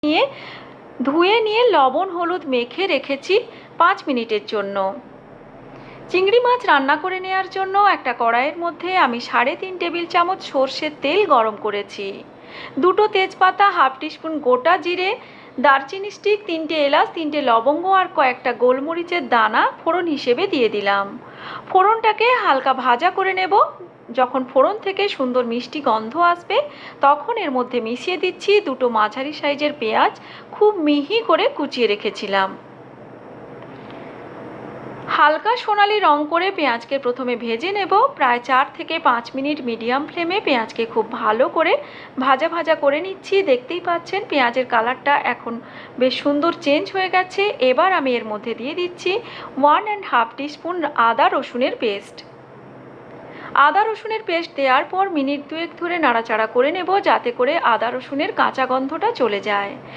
নিয়ে ধুয়ে নিয়ে লবণ হলুদ মেখে রেখেছি 5 মিনিটের জন্য। চিংড়ি মাছ রান্না করে নেওয়ার জন্য একটা কড়াইয়ের মধ্যে আমি 3.5 টেবিল চামচ সর্ষের তেল গরম করেছি। 2টো তেজপাতা, হাফ টিস্পুন গোটা জিরে, দারচিনি স্টিক, 3টে এলাচ, 3টে লবঙ্গ আর কয়েকটা গোলমরিচের দানা ফোড়ন হিসেবে দিয়ে দিলাম। ফোড়নটাকে হালকা ভাজা করে নেব। যখন ফোড়ন থেকে সুন্দর মিষ্টি গন্ধ আসবে তখন এর মধ্যে মিশিয়ে দিচ্ছি 2টো মাঝারি সাইজের পেঁয়াজ, খুব মিহি করে কুচিয়ে রেখেছিলাম। হালকা সোনালি রং করে পেঁয়াজকে প্রথমে ভেজে নেব। প্রায় 4 থেকে 5 মিনিট মিডিয়াম ফ্লেমে পেঁয়াজকে খুব ভালো করে ভাজা ভাজা করে নিচ্ছি। দেখতেই পাচ্ছেন পেঁয়াজের কালারটা এখন বেশ সুন্দর চেঞ্জ হয়ে গেছে। এবার আমি এর মধ্যে দিয়ে দিচ্ছি 1.5 টিস্পুন আদা রসুনের পেস্ট। আদা রসুনের পেস্ট দেওয়ার পর মিনিট 2 ধরে নাড়াচাড়া করে নেব যাতে করে আদা রসুনের কাঁচা গন্ধটা চলে যায়।